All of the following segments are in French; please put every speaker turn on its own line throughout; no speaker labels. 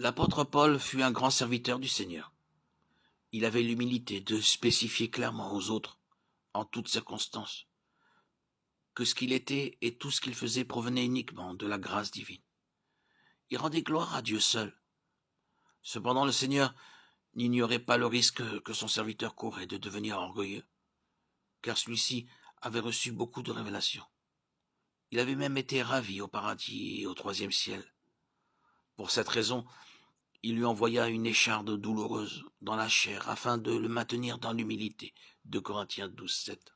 L'apôtre Paul fut un grand serviteur du Seigneur. Il avait l'humilité de spécifier clairement aux autres, en toutes circonstances, que ce qu'il était et tout ce qu'il faisait provenait uniquement de la grâce divine. Il rendait gloire à Dieu seul. Cependant, le Seigneur n'ignorait pas le risque que son serviteur courait de devenir orgueilleux, car celui-ci avait reçu beaucoup de révélations. Il avait même été ravi au paradis et au troisième ciel. Pour cette raison, il lui envoya une écharde douloureuse dans la chair afin de le maintenir dans l'humilité. 2 Corinthiens 12, 7.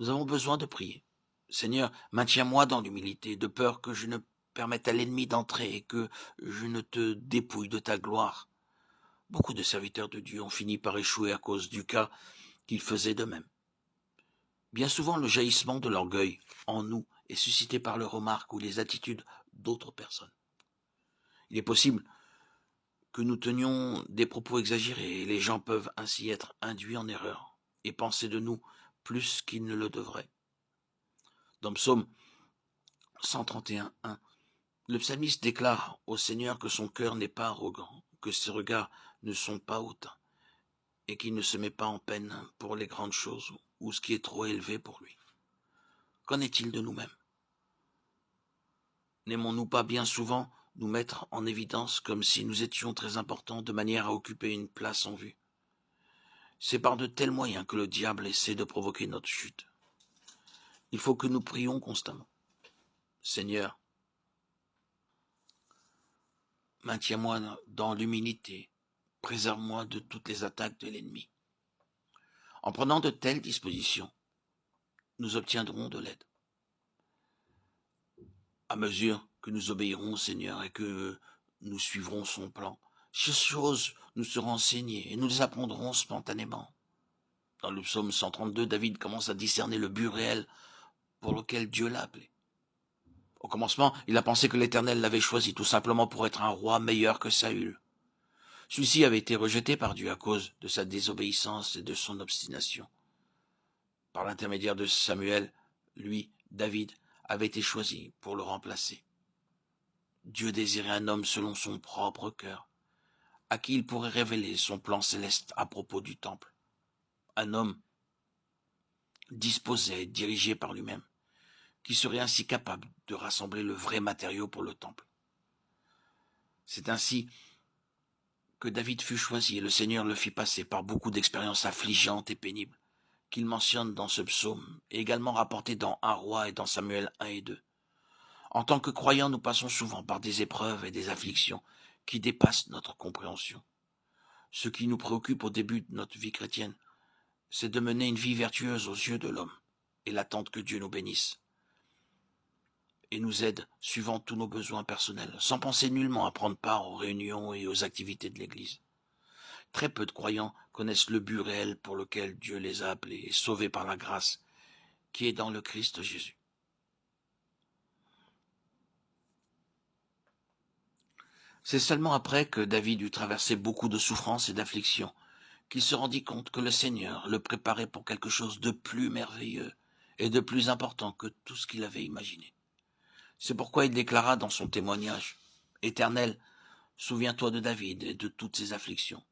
Nous avons besoin de prier. Seigneur, maintiens-moi dans l'humilité, de peur que je ne permette à l'ennemi d'entrer et que je ne te dépouille de ta gloire. Beaucoup de serviteurs de Dieu ont fini par échouer à cause du cas qu'ils faisaient d'eux-mêmes. Bien souvent, le jaillissement de l'orgueil en nous est suscité par les remarques ou les attitudes d'autres personnes. Il est possible que nous tenions des propos exagérés et les gens peuvent ainsi être induits en erreur et penser de nous plus qu'ils ne le devraient. Dans Psaume 131:1, le psalmiste déclare au Seigneur que son cœur n'est pas arrogant, que ses regards ne sont pas hautains et qu'il ne se met pas en peine pour les grandes choses ou ce qui est trop élevé pour lui. Qu'en est-il de nous-mêmes? N'aimons-nous pas bien souvent nous mettre en évidence comme si nous étions très importants de manière à occuper une place en vue? C'est par de tels moyens que le diable essaie de provoquer notre chute. Il faut que nous prions constamment. Seigneur, maintiens-moi dans l'humilité, préserve-moi de toutes les attaques de l'ennemi. En prenant de telles dispositions, nous obtiendrons de l'aide. À mesure que nous obéirons au Seigneur et que nous suivrons son plan, ces choses nous seront enseignées et nous les apprendrons spontanément. Dans le psaume 132, David commence à discerner le but réel pour lequel Dieu l'a appelé. Au commencement, il a pensé que l'Éternel l'avait choisi tout simplement pour être un roi meilleur que Saül. Celui-ci avait été rejeté par Dieu à cause de sa désobéissance et de son obstination. Par l'intermédiaire de Samuel, lui, David, avait été choisi pour le remplacer. Dieu désirait un homme selon son propre cœur, à qui il pourrait révéler son plan céleste à propos du temple. Un homme disposé et dirigé par lui-même, qui serait ainsi capable de rassembler le vrai matériau pour le temple. C'est ainsi que David fut choisi et le Seigneur le fit passer par beaucoup d'expériences affligeantes et pénibles, qu'il mentionne dans ce psaume et également rapporté dans 1 Roi et dans Samuel 1 et 2. En tant que croyants, nous passons souvent par des épreuves et des afflictions qui dépassent notre compréhension. Ce qui nous préoccupe au début de notre vie chrétienne, c'est de mener une vie vertueuse aux yeux de l'homme et l'attente que Dieu nous bénisse et nous aide suivant tous nos besoins personnels, sans penser nullement à prendre part aux réunions et aux activités de l'Église. Très peu de croyants connaissent le but réel pour lequel Dieu les a appelés et sauvés par la grâce qui est dans le Christ Jésus. C'est seulement après que David eut traversé beaucoup de souffrances et d'afflictions qu'il se rendit compte que le Seigneur le préparait pour quelque chose de plus merveilleux et de plus important que tout ce qu'il avait imaginé. C'est pourquoi il déclara dans son témoignage, « Éternel, souviens-toi de David et de toutes ses afflictions. »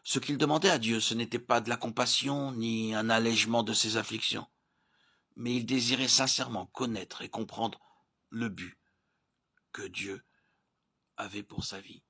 Ce qu'il demandait à Dieu, ce n'était pas de la compassion ni un allègement de ses afflictions, mais il désirait sincèrement connaître et comprendre le but que Dieu avait pour sa vie.